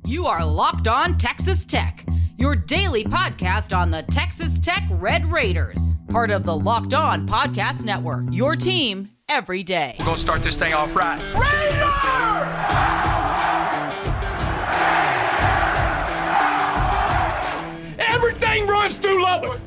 You are Locked On Texas Tech, your daily podcast on the Texas Tech Red Raiders. Part of the Locked On Podcast Network, your team every day. We're going to start this thing off right. Raider! Everything runs through Lubbock.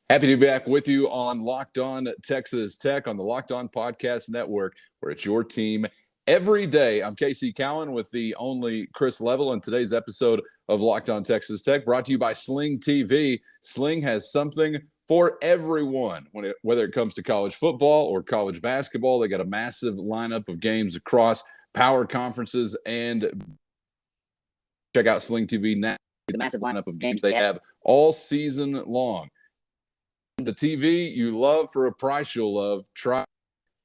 Happy to be back with you on Locked On Texas Tech on the Locked On Podcast Network, where it's your team every day. I'm Casey Cowan with the only Chris Level, and today's episode of Locked On Texas Tech brought to you by Sling TV. Sling has something for everyone, whether it comes to college football or college basketball. They got a massive lineup of games across power conferences, and check out Sling TV now. The massive lineup of games they have all season long. The TV you love for a price you'll love. Try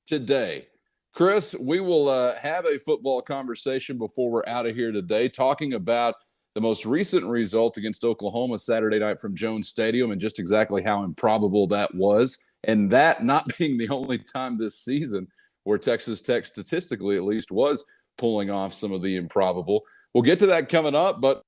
today. Chris, we will have a football conversation before we're out of here today, talking about the most recent result against Oklahoma Saturday night from Jones Stadium and just exactly how improbable that was, and that not being the only time this season where Texas Tech, statistically at least, was pulling off some of the improbable. We'll get to that coming up, but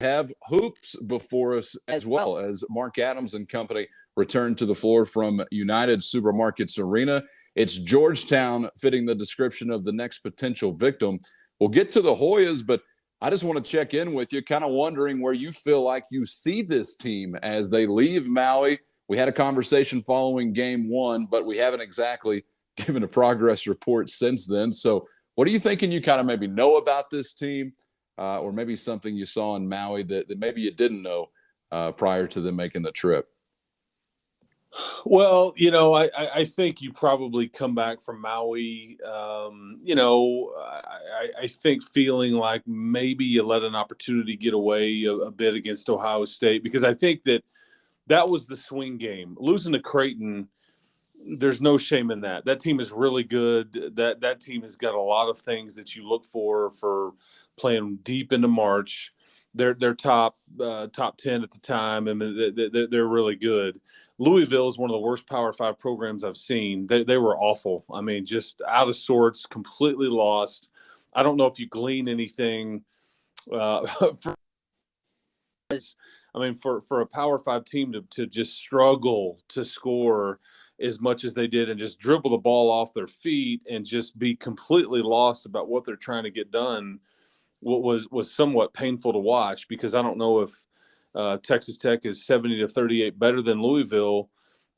have hoops before us as well as Mark Adams and company return to the floor from United Supermarkets Arena. It's Georgetown fitting the description of the next potential victim. We'll get to the Hoyas, but I just want to check in with you, kind of wondering where you feel like you see this team as they leave Maui. We had a conversation following game one, but we haven't exactly given a progress report since then. So what are you thinking you kind of maybe know about this team, or maybe something you saw in Maui that maybe you didn't know prior to them making the trip? Well, I think you probably come back from Maui, I think feeling like maybe you let an opportunity get away a bit against Ohio State, because I think that was the swing game. Losing to Creighton, there's no shame in that. That team is really good. That team has got a lot of things that you look for playing deep into March. They're top 10 at the time, and they're really good. Louisville is one of the worst Power 5 programs I've seen. They were awful. I mean, just out of sorts, completely lost. I don't know if you glean anything for a Power 5 team to just struggle to score as much as they did and just dribble the ball off their feet and just be completely lost about what they're trying to get done was somewhat painful to watch, because I don't know if Texas Tech is 70-38 better than Louisville.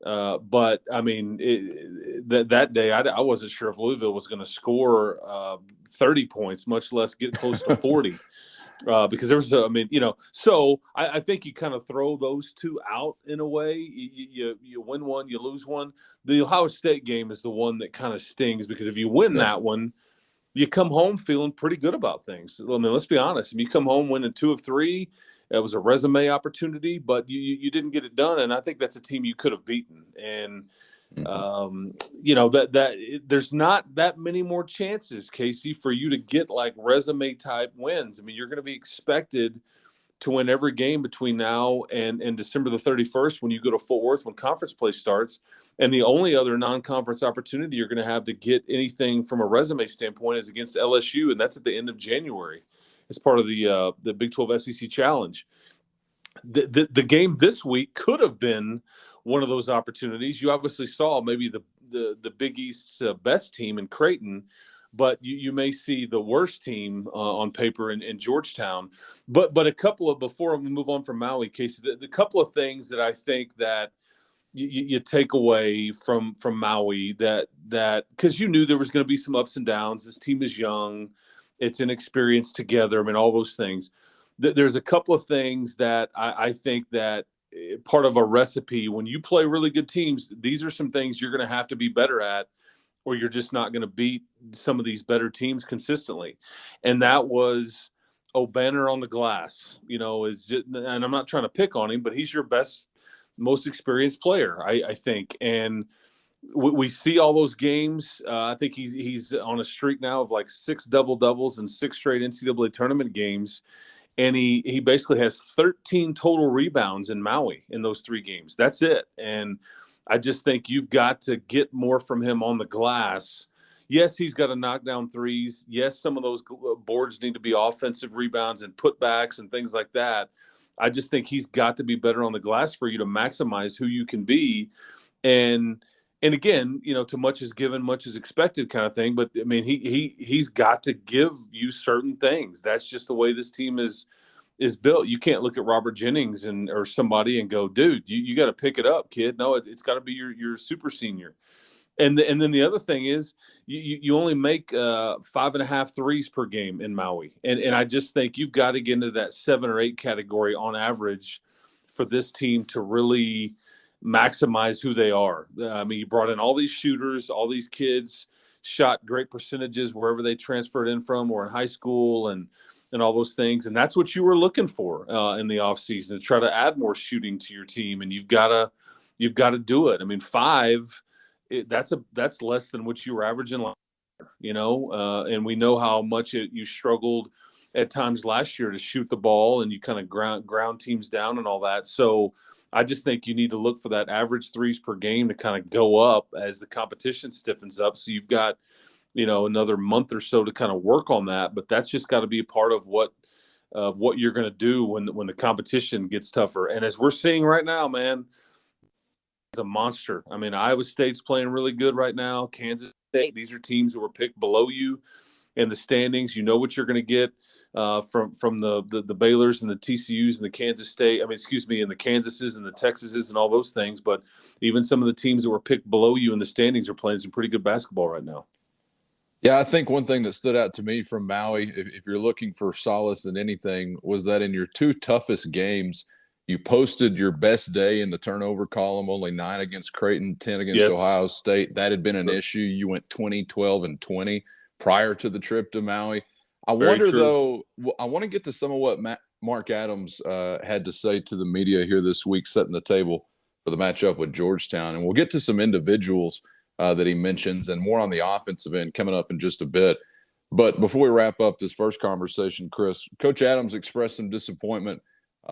But I mean, that day, I wasn't sure if Louisville was going to score 30 points, much less get close to 40. Because there was, so I think you kind of throw those two out in a way. You win one, you lose one. The Ohio State game is the one that kind of stings, because if you win that one, you come home feeling pretty good about things. I mean, let's be honest. If you come home winning 2 of 3, it was a resume opportunity, but you didn't get it done. And I think that's a team you could have beaten. And, there's not that many more chances, Casey, for you to get like resume type wins. I mean, you're going to be expected to win every game between now and December the 31st when you go to Fort Worth when conference play starts. And the only other non-conference opportunity you're going to have to get anything from a resume standpoint is against LSU, and that's at the end of January. It's part of the Big 12 SEC Challenge. The game this week could have been one of those opportunities. You obviously saw maybe the Big East's best team in Creighton, but you may see the worst team on paper in Georgetown. But a couple of, before we move on from Maui, Casey, the couple of things that I think that you take away from Maui that because you knew there was going to be some ups and downs. This team is young. It's inexperienced together. I mean, all those things. There's a couple of things that I think that part of a recipe, when you play really good teams, these are some things you're going to have to be better at, or you're just not going to beat some of these better teams consistently. And that was O'Banner on the glass, and I'm not trying to pick on him, but he's your best, most experienced player, I think. And we see all those games. I think he's on a streak now of like 6 double-doubles and 6 straight NCAA tournament games. And he basically has 13 total rebounds in Maui in those 3 games. That's it. And I just think you've got to get more from him on the glass. yes, he's got to knock down threes. Yes, some of those boards need to be offensive rebounds and putbacks and things like that. I just think he's got to be better on the glass for you to maximize who you can be. And again, to much is given, much is expected kind of thing. But I mean, he's got to give you certain things. That's just the way this team is built. You can't look at Robert Jennings or somebody and go, dude, you got to pick it up, kid. No, it's got to be your super senior. And then the other thing is you only make 5.5 threes per game in Maui. And I just think you've got to get into that 7 or 8 category on average for this team to really maximize who they are. I mean, you brought in all these shooters, all these kids shot great percentages wherever they transferred in from or in high school and all those things. And that's what you were looking for in the offseason, to try to add more shooting to your team. And you've got to do it. I mean, 5, that's less than what you were averaging last year, and we know how much you struggled at times last year to shoot the ball, and you kind of ground teams down and all that. So I just think you need to look for that average threes per game to kind of go up as the competition stiffens up. So you've got, another month or so to kind of work on that, but that's just got to be a part of what you're going to do when the competition gets tougher. And as we're seeing right now, man, it's a monster. I mean, Iowa State's playing really good right now. Kansas State, these are teams that were picked below you in the standings. You know what you're going to get from the Baylors and the TCUs and the Kansas State. And the Kansases and the Texases and all those things. But even some of the teams that were picked below you in the standings are playing some pretty good basketball right now. Yeah, I think one thing that stood out to me from Maui, if you're looking for solace in anything, was that in your 2 toughest games, you posted your best day in the turnover column, only 9 against Creighton, 10 against Ohio State. That had been an issue. You went 20, 12, and 20 prior to the trip to Maui. I want to get to some of what Mark Adams had to say to the media here this week, setting the table for the matchup with Georgetown. And we'll get to some individuals that he mentions and more on the offensive end coming up in just a bit. But before we wrap up this first conversation, Chris, Coach Adams expressed some disappointment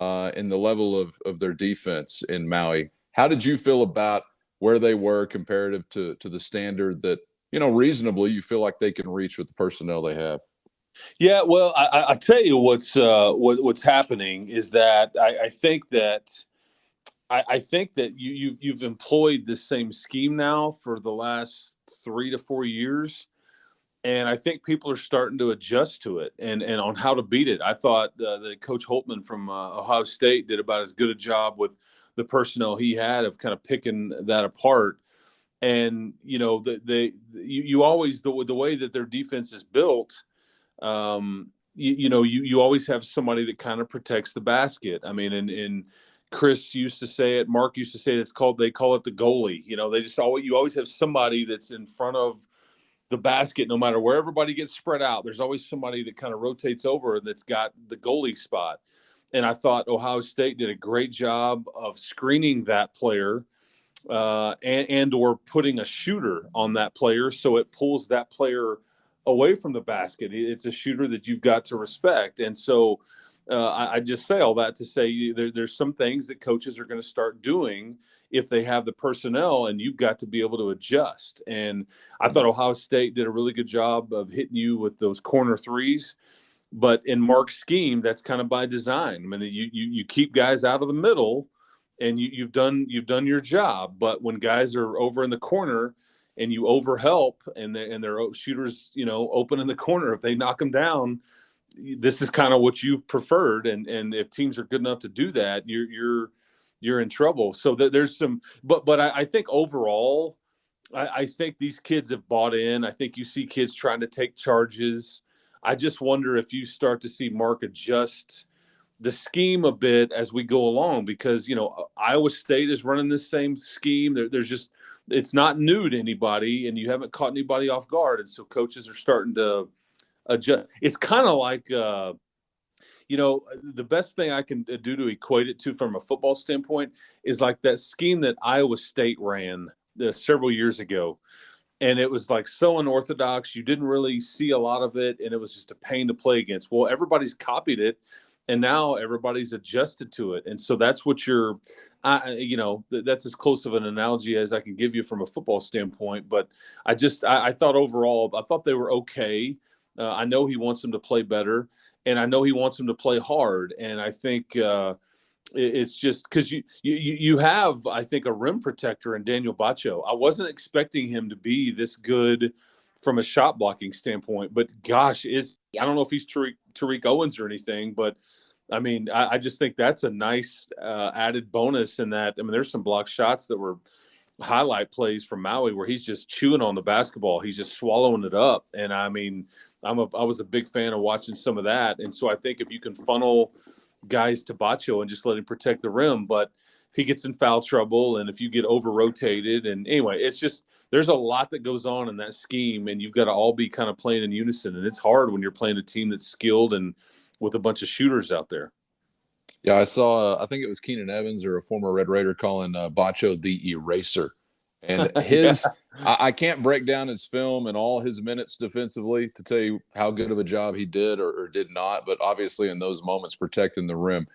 in the level of their defense in Maui. How did you feel about where they were comparative to the standard that, reasonably you feel like they can reach with the personnel they have? Yeah, well, I tell you what's happening is that I think that you've employed the same scheme now for the last 3 to 4 years. And I think people are starting to adjust to it and on how to beat it. I thought that Coach Holtman from Ohio State did about as good a job with the personnel he had of kind of picking that apart. And, you always, the way that their defense is built, you always have somebody that kind of protects the basket. I mean, and Chris used to say it, Mark used to say it, they call it the goalie. You always have somebody that's in front of the basket, no matter where everybody gets spread out. There's always somebody that kind of rotates over that's got the goalie spot. And I thought Ohio State did a great job of screening that player and or putting a shooter on that player so it pulls that player away from the basket. It's a shooter that you've got to respect. And so I just say all that to say there's some things that coaches are going to start doing if they have the personnel, and you've got to be able to adjust. And I thought Ohio State did a really good job of hitting you with those corner threes. But in Mark's scheme, that's kind of by design. I mean, you keep guys out of the middle, and you've done your job. But when guys are over in the corner and you overhelp, and their shooters, open in the corner, if they knock them down, this is kind of what you've preferred. And if teams are good enough to do that, you're in trouble. So there's some, but I think overall, I think these kids have bought in. I think you see kids trying to take charges. I just wonder if you start to see Mark adjust the scheme a bit as we go along, because, Iowa State is running this same scheme. It's not new to anybody, and you haven't caught anybody off guard. And so coaches are starting to adjust. It's kind of like, the best thing I can do to equate it to from a football standpoint is like that scheme that Iowa State ran several years ago. And it was like so unorthodox. You didn't really see a lot of it, and it was just a pain to play against. Well, everybody's copied it, And now everybody's adjusted to it. And so that's what that's as close of an analogy as I can give you from a football standpoint. But I thought overall, I thought they were okay. I know he wants them to play better, and I know he wants them to play hard. And I think it's just because you have, I think, a rim protector in Daniel Bacho. I wasn't expecting him to be this good from a shot blocking standpoint, but gosh, I don't know if he's Tariq Owens or anything, but I mean, I just think that's a nice added bonus in that. I mean, there's some block shots that were highlight plays from Maui where he's just chewing on the basketball. He's just swallowing it up. And I mean, I was a big fan of watching some of that. And so I think if you can funnel guys to Bacho and just let him protect the rim, but if he gets in foul trouble and if you get over rotated, and anyway, it's just, there's a lot that goes on in that scheme, and you've got to all be kind of playing in unison. And it's hard when you're playing a team that's skilled and with a bunch of shooters out there. Yeah, I saw, I think it was Keenan Evans or a former Red Raider calling Bacho the eraser. And his, I can't break down his film and all his minutes defensively to tell you how good of a job he did or did not. But obviously in those moments protecting the rim,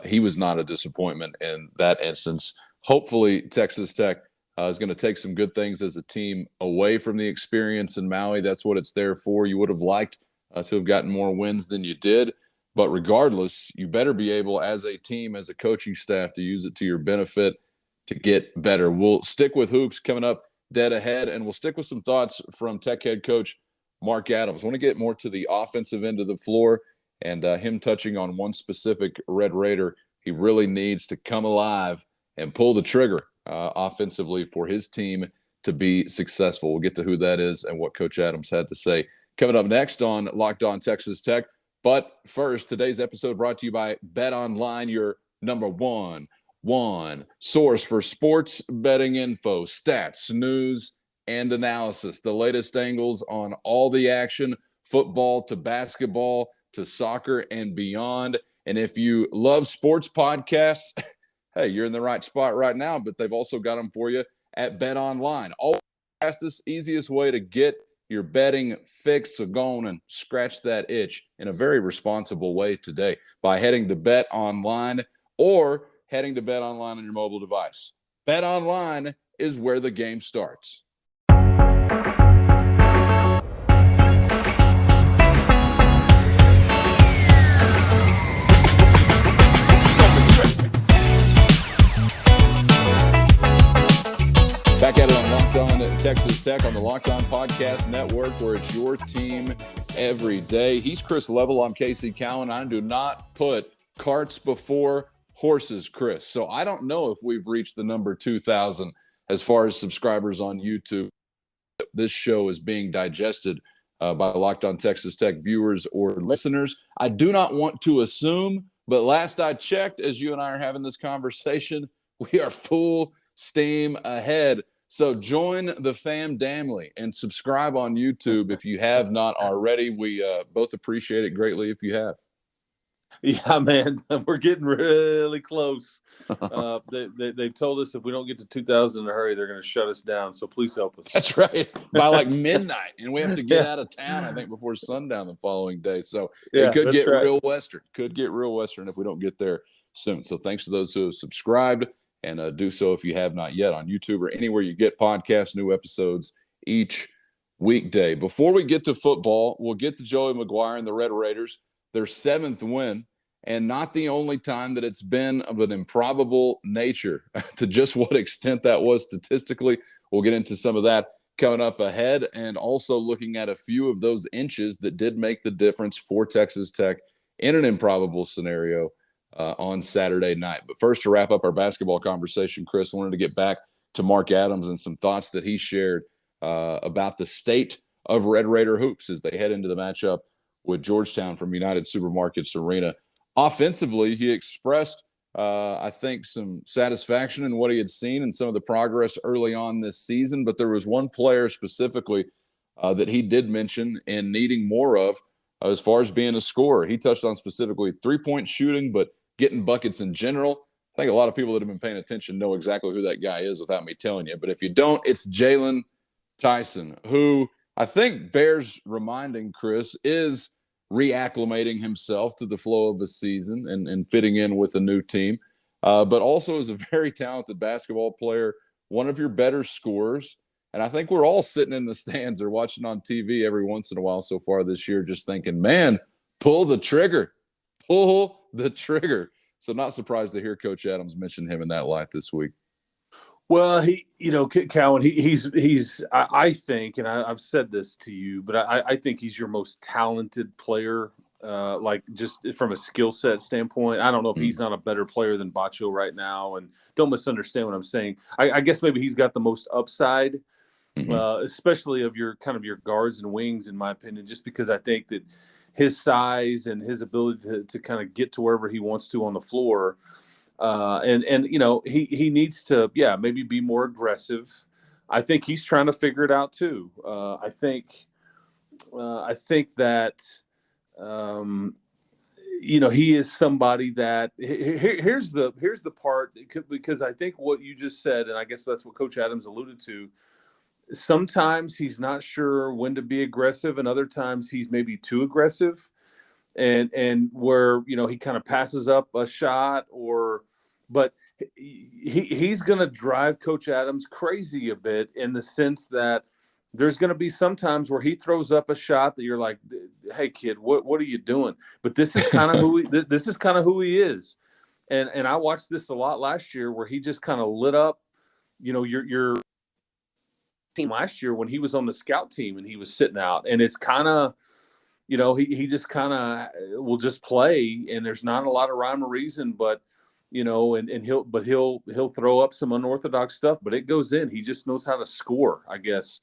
he was not a disappointment in that instance. Hopefully Texas Tech is going to take some good things as a team away from the experience in Maui. That's what it's there for. You would have liked to have gotten more wins than you did. But regardless, you better be able as a team, as a coaching staff, to use it to your benefit to get better. We'll stick with hoops coming up dead ahead, and we'll stick with some thoughts from Tech head coach Mark Adams. I want to get more to the offensive end of the floor and him touching on one specific Red Raider he really needs to come alive and pull the trigger offensively for his team to be successful. We'll get to who that is and what Coach Adams had to say coming up next on Locked On Texas Tech. But first, today's episode brought to you by BetOnline, your number one source for sports betting info, stats, news, and analysis. The latest angles on all the action, football to basketball to soccer and beyond. And if you love sports podcasts, hey, you're in the right spot right now, but they've also got them for you at BetOnline. All the fastest, easiest way to get your betting fix, so go on and scratch that itch in a very responsible way today by heading to BetOnline or heading to BetOnline on your mobile device. BetOnline is where the game starts. Back at it on Locked On Texas Tech on the Locked On Podcast Network, where it's your team every day. He's Chris Level. I'm Casey Cowan. I do not put carts before horses, Chris. So I don't know if we've reached the number 2,000 as far as subscribers on YouTube. This show is being digested by Locked On Texas Tech viewers or listeners. I do not want to assume, but last I checked, as you and I are having this conversation, we are full steam ahead. So join the fam damly and subscribe on YouTube if you have not already. We both appreciate it greatly if you have. Yeah, man, we're getting really close. They've told us if we don't get to 2,000 in a hurry, they're going to shut us down. So please help us. That's right. By like midnight. And we have to get out of town, I think, before sundown the following day. So it could get real Western. Could get real Western if we don't get there soon. So thanks to those who have subscribed. And do so if you have not yet on YouTube or anywhere you get podcasts, new episodes each weekday. Before we get to football, we'll get to Joey McGuire and the Red Raiders, their 7th win, and not the only time that it's been of an improbable nature. To just what extent that was statistically, we'll get into some of that coming up ahead, and also looking at a few of those inches that did make the difference for Texas Tech in an improbable scenario on Saturday night. But first, to wrap up our basketball conversation, Chris, I wanted to get back to Mark Adams and some thoughts that he shared about the state of Red Raider hoops as they head into the matchup with Georgetown from United Supermarkets Arena. Offensively, he expressed, I think, some satisfaction in what he had seen and some of the progress early on this season. But there was one player specifically that he did mention and needing more of as far as being a scorer. He touched on specifically three-point shooting, but getting buckets in general. I think a lot of people that have been paying attention know exactly who that guy is without me telling you. But if you don't, it's Jalen Tyson, who I think bears reminding, Chris, is reacclimating himself to the flow of a season and fitting in with a new team, but also is a very talented basketball player, one of your better scorers. And I think we're all sitting in the stands or watching on TV every once in a while so far this year, just thinking, man, pull the trigger. Pull the trigger. So not surprised to hear Coach Adams mention him in that light this week. Well, Cowan, I think, and I've said this to you, but I think he's your most talented player, like just from a skill set standpoint. I don't know if he's not a better player than Bacho right now, and don't misunderstand what I'm saying. I guess maybe he's got the most upside, especially of your guards and wings, in my opinion, just because I think that his size and his ability to kind of get to wherever he wants to on the floor. He needs to, maybe be more aggressive. I think he's trying to figure it out too. I think that, he is somebody that here's the part, because I think what you just said, and I guess that's what Coach Adams alluded to. Sometimes he's not sure when to be aggressive, and other times he's maybe too aggressive, and where, he kind of passes up a shot but he's going to drive Coach Adams crazy a bit, in the sense that there's going to be some times where he throws up a shot that you're like, hey kid, what are you doing? But this is kind of who he is. And I watched this a lot last year, where he just kind of lit up, your team last year when he was on the scout team and he was sitting out, and it's kind of, he just kind of will just play, and there's not a lot of rhyme or reason, but he'll throw up some unorthodox stuff, but it goes in. He just knows how to score, I guess.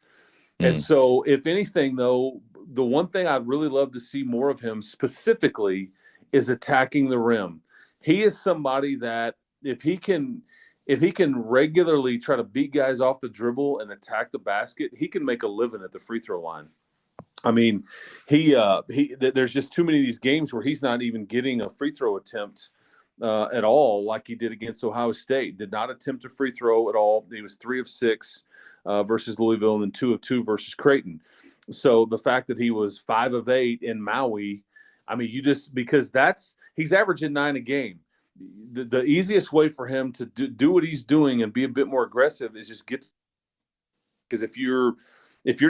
And so, if anything, though, the one thing I'd really love to see more of him specifically is attacking the rim. He is somebody that if he can regularly try to beat guys off the dribble and attack the basket, he can make a living at the free throw line. I mean, there's just too many of these games where he's not even getting a free throw attempt at all, like he did against Ohio State. Did not attempt a free throw at all. He was 3 of 6 versus Louisville, and then 2 of 2 versus Creighton. So the fact that he was 5 of 8 in Maui, I mean, because he's averaging 9 a game. The easiest way for him to do what he's doing and be a bit more aggressive is just because if you're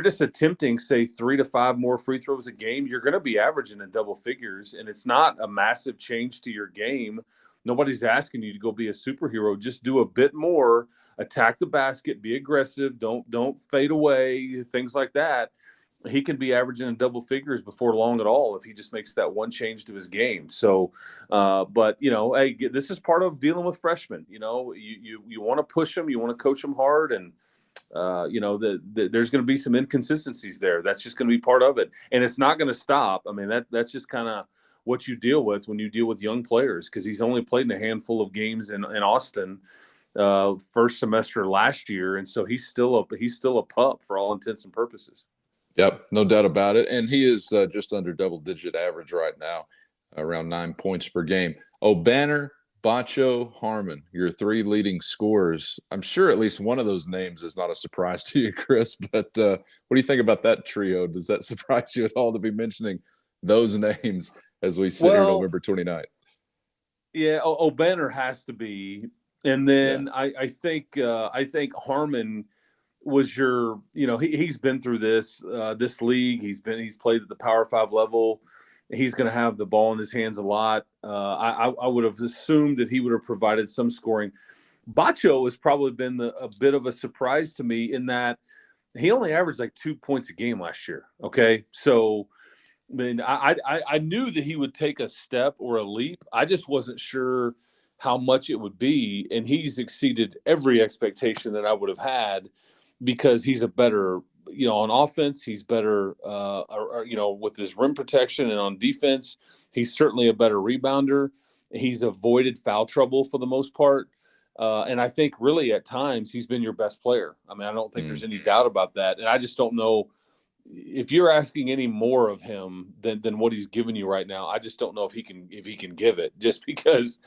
just attempting, say, 3 to 5 more free throws a game, you're going to be averaging in double figures, and it's not a massive change to your game. Nobody's asking you to go be a superhero. Just do a bit more, attack the basket, be aggressive, don't fade away, things like that. He can be averaging in double figures before long at all if he just makes that one change to his game. So, but hey, this is part of dealing with freshmen. You want to push them, you want to coach them hard, and there's going to be some inconsistencies there. That's just going to be part of it, and it's not going to stop. I mean, that's just kind of what you deal with when you deal with young players, because he's only played in a handful of games in Austin first semester last year, and so he's still a pup for all intents and purposes. Yep, no doubt about it. And he is just under double-digit average right now, around 9 points per game. Banner, Bacho, Harmon, your 3 leading scorers. I'm sure at least one of those names is not a surprise to you, Chris, but what do you think about that trio? Does that surprise you at all to be mentioning those names as we sit here November 29th? Yeah, Banner has to be. And then I think Harmon was your, he's been through this league. He's played at the Power 5 level. He's going to have the ball in his hands a lot. I would have assumed that he would have provided some scoring. Bacho has probably been a bit of a surprise to me, in that he only averaged like 2 points a game last year. Okay. So, I mean, I knew that he would take a step or a leap. I just wasn't sure how much it would be. And he's exceeded every expectation that I would have had, because he's a better, on offense, he's better, with his rim protection, and on defense, he's certainly a better rebounder. He's avoided foul trouble for the most part. And I think really at times he's been your best player. I mean, I don't think there's any doubt about that. And I just don't know if you're asking any more of him than what he's giving you right now. I just don't know if he can give it, just because,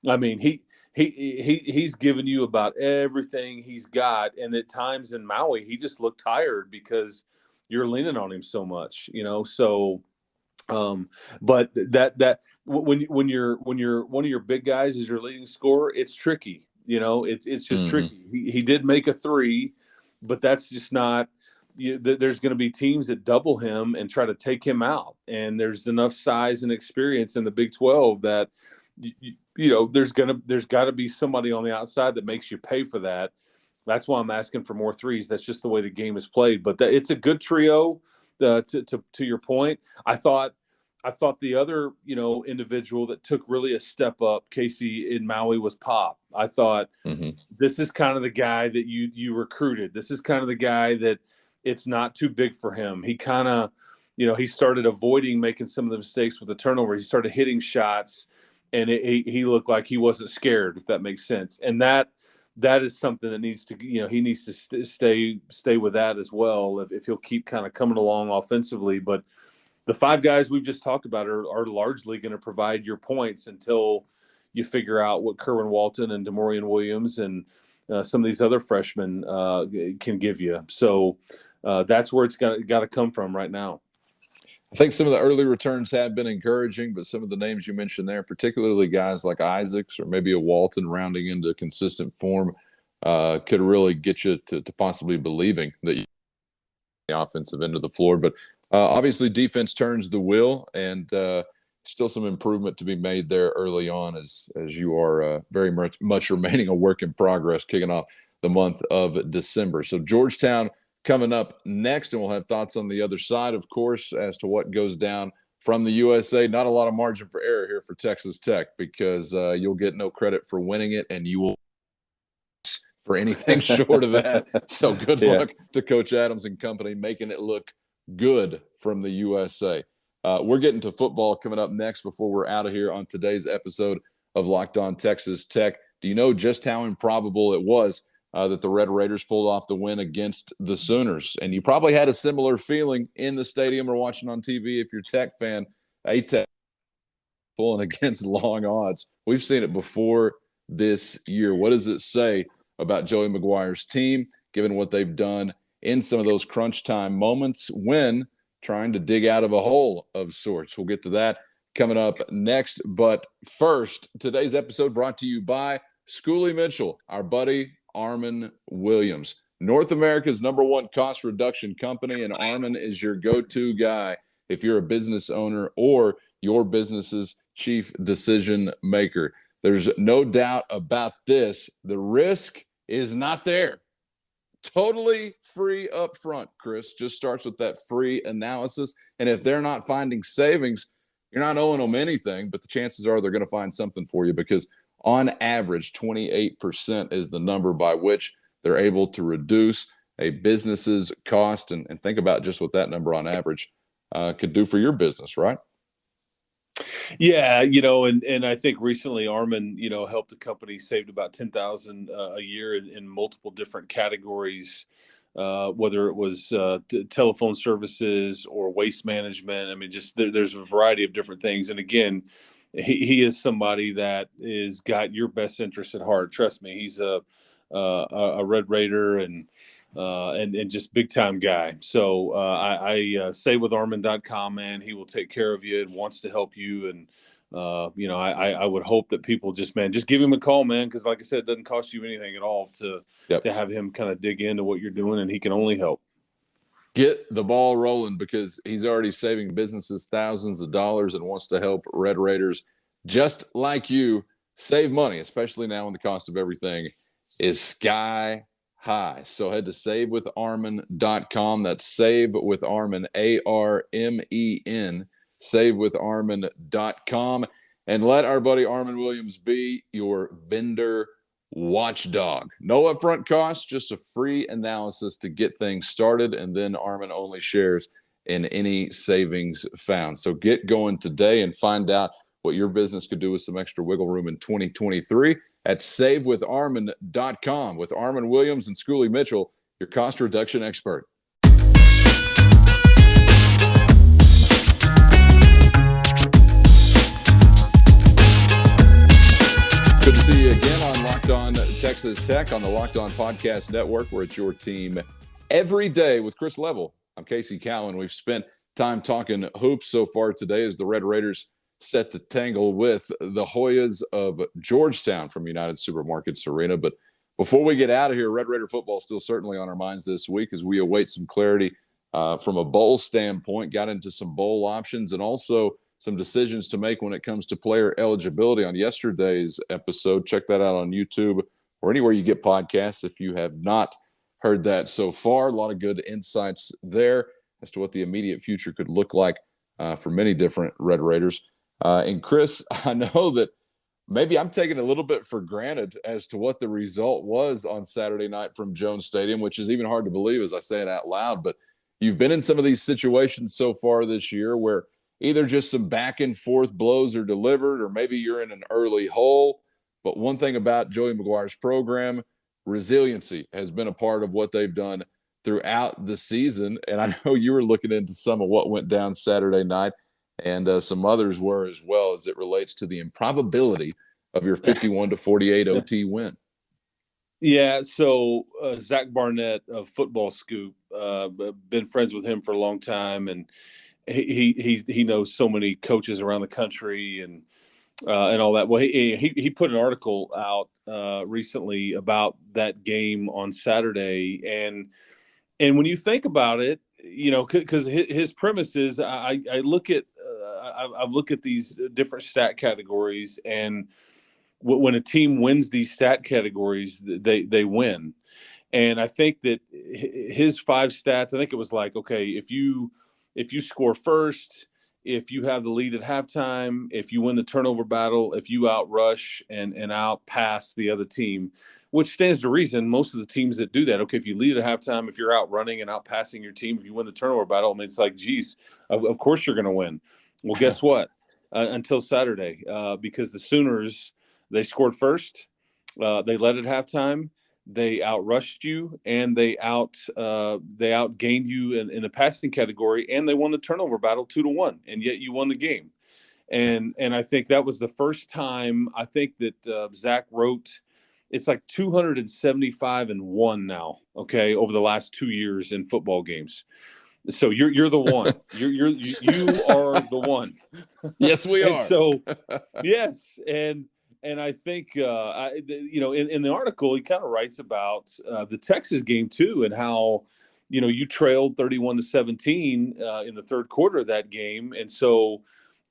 I mean, he's given you about everything he's got. And at times in Maui, he just looked tired because you're leaning on him so much, So But when you're one of your big guys is your leading scorer, it's tricky. It's just tricky. He did make a three, but that's just not. There's going to be teams that double him and try to take him out, and there's enough size and experience in the Big 12 that there's got to be somebody on the outside that makes you pay for that. That's why I'm asking for more threes. That's just the way the game is played. But it's a good trio. To your point, I thought the other individual that took really a step up, Casey, in Maui, was Pop. I thought this is kind of the guy that you recruited. This is kind of the guy that it's not too big for him. He kind of, he started avoiding making some of the mistakes with the turnover. He started hitting shots, and he looked like he wasn't scared, if that makes sense. And that is something that needs to, he needs to stay with that as well if he'll keep kind of coming along offensively. But the five guys we've just talked about are largely going to provide your points until you figure out what Kerwin Walton and DeMaurian Williams and some of these other freshmen can give you. So that's where it's got to come from right now. I think some of the early returns have been encouraging, but some of the names you mentioned there, particularly guys like Isaacs or maybe a Walton rounding into consistent form, could really get you to possibly believing that you the offensive end of the floor. But obviously defense turns the wheel, and still some improvement to be made there early on as you are very much remaining a work in progress, kicking off the month of December. So Georgetown coming up next, and we'll have thoughts on the other side, of course, as to what goes down from the USA. Not a lot of margin for error here for Texas Tech, because you'll get no credit for winning it, and you will for anything short of that. So good luck to Coach Adams and company making it look good from the USA. We're getting to football coming up next before we're out of here on today's episode of Locked On Texas Tech. Do you know just how improbable it was that the Red Raiders pulled off the win against the Sooners? And you probably had a similar feeling in the stadium or watching on TV if you're a Tech fan. A-Tech pulling against long odds. We've seen it before this year. What does it say about Joey McGuire's team, given what they've done in some of those crunch time moments when trying to dig out of a hole of sorts? We'll get to that coming up next. But first, today's episode brought to you by Schooley Mitchell, our buddy Armen Williams, North America's #1 cost reduction company, and Armen is your go-to guy if you're a business owner or your business's chief decision maker. There's no doubt about this. The risk is not there. Totally free up front, Chris. Just starts with that free analysis. And if they're not finding savings, you're not owing them anything, but the chances are they're going to find something for you, because on average, 28% is the number by which they're able to reduce a business's cost. And think about just what that number on average could do for your business, right? Yeah, and I think recently Armen, helped the company saved about $10,000 a year in multiple different categories, whether it was telephone services or waste management. I mean, just there's a variety of different things. And again, he is somebody that is got your best interest at heart. Trust me, he's a Red Raider and just big time guy. So I say with Armen.com, man, he will take care of you and wants to help you. And I would hope that people just give him a call, man, because like I said, it doesn't cost you anything at all to have him kind of dig into what you're doing, and he can only help. Get the ball rolling, because he's already saving businesses thousands of dollars and wants to help Red Raiders just like you save money, especially now when the cost of everything is sky high. So head to savewitharmen.com. That's Save with Armen, ARMEN, savewitharmen.com. And let our buddy Armen Williams be your vendor watchdog. No upfront costs, just a free analysis to get things started, and then Armen only shares in any savings found. So get going today and find out what your business could do with some extra wiggle room in 2023 at savewitharmen.com. With Armen Williams and Schooley Mitchell, your cost reduction expert. Good to see you again on Locked On Texas Tech on the Locked On Podcast Network, where it's your team every day with Chris Level. I'm Casey Cowan. We've spent time talking hoops so far today as the Red Raiders set the tangle with the Hoyas of Georgetown from United Supermarkets Arena. But before we get out of here, Red Raider football is still certainly on our minds this week as we await some clarity from a bowl standpoint, got into some bowl options and also some decisions to make when it comes to player eligibility on yesterday's episode. Check that out on YouTube or anywhere you get podcasts if you have not heard that so far. A lot of good insights there as to what the immediate future could look like for many different Red Raiders. And Chris, I know that maybe I'm taking a little bit for granted as to what the result was on Saturday night from Jones Stadium, which is even hard to believe as I say it out loud. But you've been in some of these situations so far this year where either just some back and forth blows are delivered or maybe you're in an early hole. But one thing about Joey McGuire's program, resiliency has been a part of what they've done throughout the season. And I know you were looking into some of what went down Saturday night. And some others were as well as it relates to the improbability of your 51-48 OT win. Yeah, so Zach Barnett of Football Scoop, been friends with him for a long time, and he knows so many coaches around the country and all that. Well, he put an article out recently about that game on Saturday, and when you think about it, because his premise is I look at these different stat categories, and when a team wins these stat categories, they win. And I think that his 5 stats, I think it was like, okay, if you score first, if you have the lead at halftime, if you win the turnover battle, if you outrush and outpass the other team, which stands to reason, most of the teams that do that, okay, if you lead at halftime, if you're outrunning and outpassing your team, if you win the turnover battle, I mean, it's like, geez, of course you're going to win. Well, guess what? Until Saturday, because the Sooners, they scored first, they led at halftime, they outrushed you, and they outgained you in the passing category, and they won the turnover battle 2-1, and yet you won the game. And I think that was the first time I think that Zach wrote. It's like 275-1 now, okay, over the last 2 years in football games. So you're the one. You are the one. Yes, we are. So yes, and I think in the article he kind of writes about the Texas game too, and how you trailed 31-17 in the third quarter of that game, and so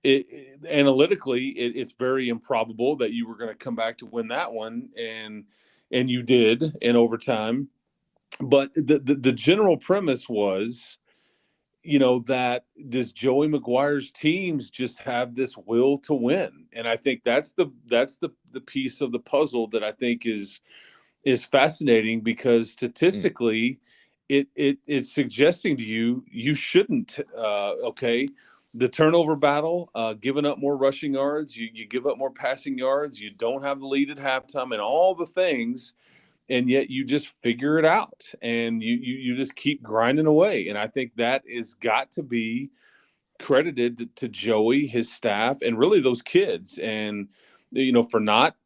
analytically it's very improbable that you were going to come back to win that one, and you did in overtime. But the general premise was, that does Joey McGuire's teams just have this will to win? And I think that's the piece of the puzzle that I think is fascinating, because statistically it's suggesting to you shouldn't, okay, the turnover battle, giving up more rushing yards, you give up more passing yards, you don't have the lead at halftime, and all the things. And yet you just figure it out, and you just keep grinding away. And I think that is got to be credited to Joey, his staff, and really those kids. And, for not,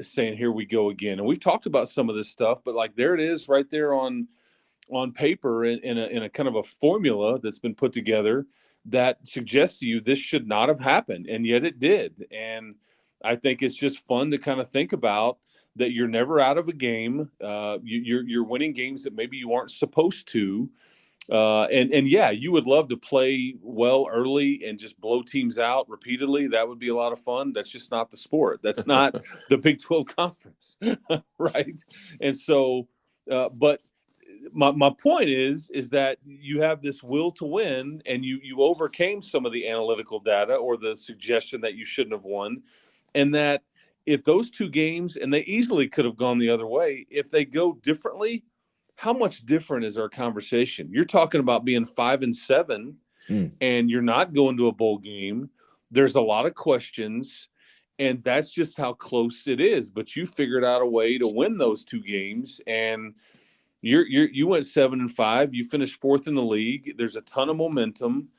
saying, here we go again. And we've talked about some of this stuff, but like, there it is right there on paper in a kind of a formula that's been put together that suggests to you this should not have happened. And yet it did. And I think it's just fun to kind of think about that you're never out of a game. You're winning games that maybe you aren't supposed to. And yeah, you would love to play well early and just blow teams out repeatedly. That would be a lot of fun. That's just not the sport. That's not the Big 12 conference, right? And so, but my point is that you have this will to win, and you overcame some of the analytical data or the suggestion that you shouldn't have won, and that if those 2 games, and they easily could have gone the other way, if they go differently, how much different is our conversation? You're talking about being 5-7, and you're not going to a bowl game. There's a lot of questions, and that's just how close it is. But you figured out a way to win those 2 games, and you went 7-5. You finished 4th in the league. There's a ton of momentum.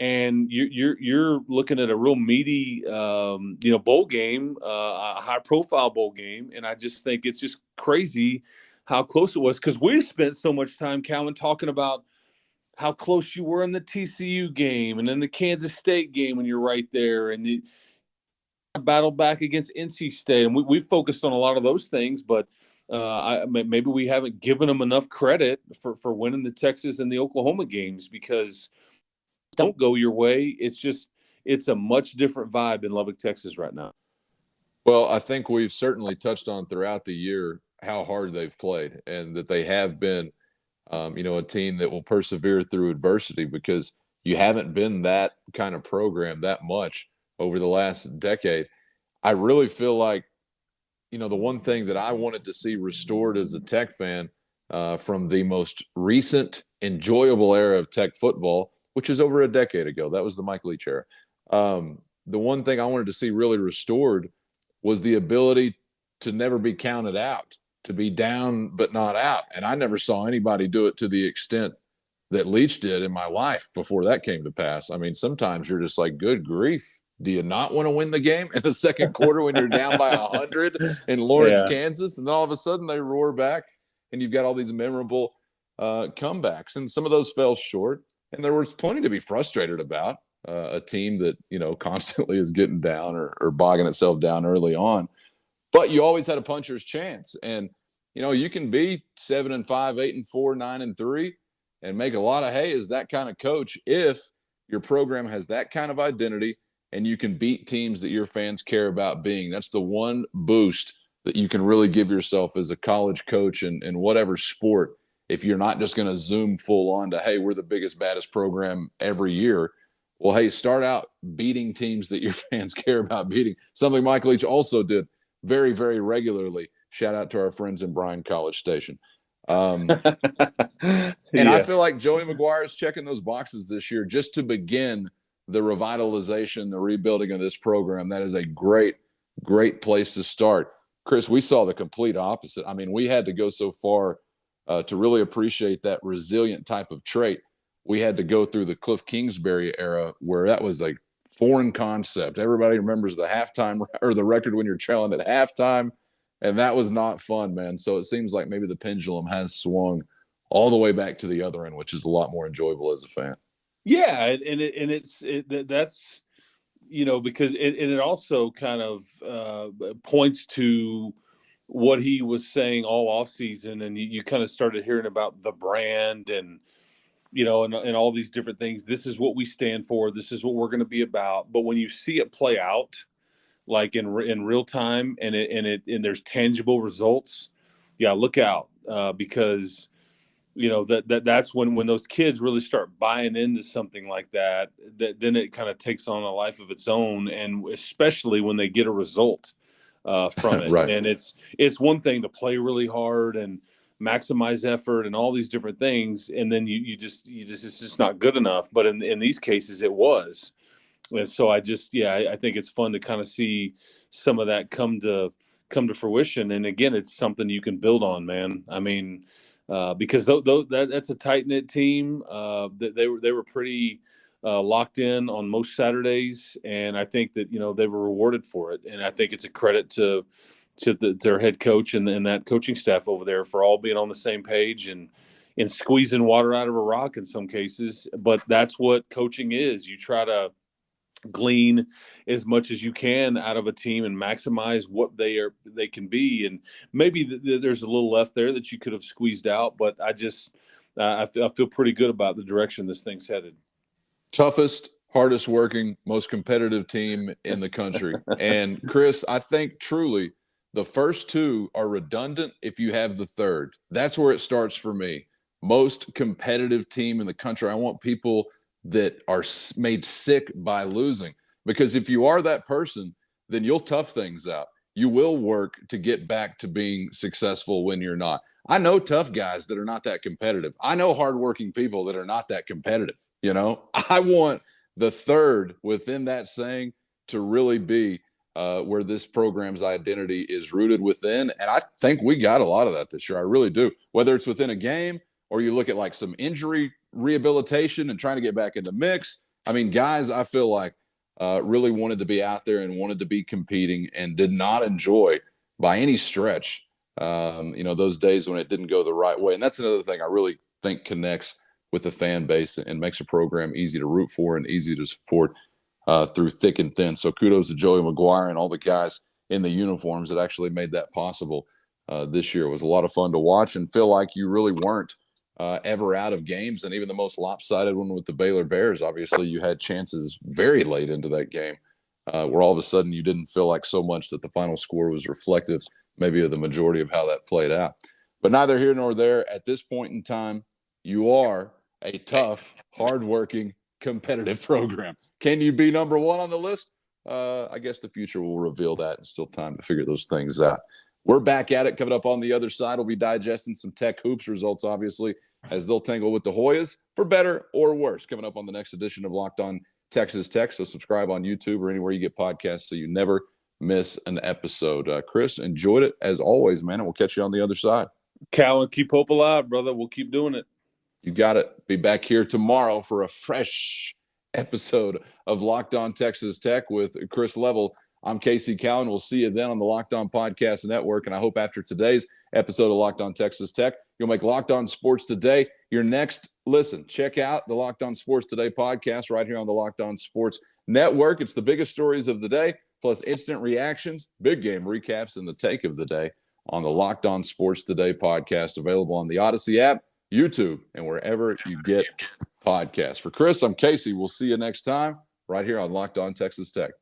And you're looking at a real meaty, bowl game, a high-profile bowl game, and I just think it's just crazy how close it was, because we spent so much time, Calvin, talking about how close you were in the TCU game and then the Kansas State game when you're right there, and the battle back against NC State. And we've focused on a lot of those things, but maybe we haven't given them enough credit for winning the Texas and the Oklahoma games, because don't go your way. It's a much different vibe in Lubbock, Texas right now. Well, I think we've certainly touched on throughout the year how hard they've played, and that they have been, a team that will persevere through adversity, because you haven't been that kind of program that much over the last decade. I really feel like, the one thing that I wanted to see restored as a Tech fan from the most recent enjoyable era of Tech football, which is over a decade ago, that was the Mike Leach era. The one thing I wanted to see really restored was the ability to never be counted out, to be down but not out. And I never saw anybody do it to the extent that Leach did in my life before that came to pass. I mean, sometimes you're just like, good grief. Do you not want to win the game in the second quarter when you're down by 100 in Lawrence, Kansas? And then all of a sudden they roar back, and you've got all these memorable comebacks. And some of those fell short. And there was plenty to be frustrated about. A team that, constantly is getting down or bogging itself down early on. But you always had a puncher's chance. And, you can be 7-5, 8-4, 9-3, and make a lot of hay as that kind of coach if your program has that kind of identity and you can beat teams that your fans care about being. That's the one boost that you can really give yourself as a college coach in whatever sport, if you're not just going to zoom full on to, hey, we're the biggest, baddest program every year. Well, hey, start out beating teams that your fans care about beating, something Mike Leach also did very, very regularly. Shout out to our friends in Bryan College Station. And I feel like Joey McGuire is checking those boxes this year just to begin the revitalization, the rebuilding of this program. That is a great, great place to start. Chris, we saw the complete opposite. I mean, we had to go so far to really appreciate that resilient type of trait. We had to go through the Cliff Kingsbury era where that was a foreign concept. Everybody remembers the halftime or the record when you're trailing at halftime, and that was not fun, man. So it seems like maybe the pendulum has swung all the way back to the other end, which is a lot more enjoyable as a fan. Yeah, that's because it also kind of points to what he was saying all offseason, and you kind of started hearing about the brand and and all these different things. This is what we stand for. This is what we're going to be about. But when you see it play out, like in real time, and there's tangible results, look out, because that's when those kids really start buying into something like that. Then it kind of takes on a life of its own, and especially when they get a result from it. Right. And it's one thing to play really hard and maximize effort and all these different things, and then you just it's just not good enough. But in these cases it was. And so I think it's fun to kind of see some of that come to fruition. And again, it's something you can build on, man. I mean, because that's a tight-knit team. They were pretty locked in on most Saturdays, and I think that they were rewarded for it. And I think it's a credit to their head coach and that coaching staff over there for all being on the same page and squeezing water out of a rock in some cases. But that's what coaching is. You try to glean as much as you can out of a team and maximize what they can be. And maybe there's a little left there that you could have squeezed out, but I feel pretty good about the direction this thing's headed. Toughest, hardest working, most competitive team in the country. And Chris, I think truly the first two are redundant if you have the third. That's where it starts for me. Most competitive team in the country. I want people that are made sick by losing, because if you are that person, then you'll tough things out. You will work to get back to being successful when you're not. I know tough guys that are not that competitive. I know hardworking people that are not that competitive. I want the third within that saying to really be where this program's identity is rooted within. And I think we got a lot of that this year. I really do. Whether it's within a game or you look at like some injury rehabilitation and trying to get back in the mix. I mean, guys, I feel like really wanted to be out there and wanted to be competing and did not enjoy by any stretch, those days when it didn't go the right way. And that's another thing I really think connects with the fan base and makes a program easy to root for and easy to support through thick and thin. So kudos to Joey McGuire and all the guys in the uniforms that actually made that possible this year. It was a lot of fun to watch and feel like you really weren't ever out of games. And even the most lopsided one with the Baylor Bears, obviously you had chances very late into that game where all of a sudden you didn't feel like so much that the final score was reflective maybe of the majority of how that played out. But neither here nor there. At this point in time, you are a tough, hardworking, competitive program. Can you be number one on the list? I guess the future will reveal that. It's still time to figure those things out. We're back at it. Coming up on the other side, we'll be digesting some Tech Hoops results, obviously, as they'll tangle with the Hoyas, for better or worse. Coming up on the next edition of Locked On Texas Tech. So subscribe on YouTube or anywhere you get podcasts so you never miss an episode. Chris, enjoyed it as always, man, and we'll catch you on the other side. Callan, keep hope alive, brother. We'll keep doing it. You got it. Be back here tomorrow for a fresh episode of Locked On Texas Tech with Chris Level. I'm Casey Callan. We'll see you then on the Locked On Podcast Network. And I hope after today's episode of Locked On Texas Tech, you'll make Locked On Sports Today your next listen. Check out the Locked On Sports Today podcast right here on the Locked On Sports Network. It's the biggest stories of the day, plus instant reactions, big game recaps, and the take of the day on the Locked On Sports Today podcast, available on the Odyssey app, YouTube, and wherever you get podcasts. For Chris, I'm Casey. We'll see you next time right here on Locked On Texas Tech.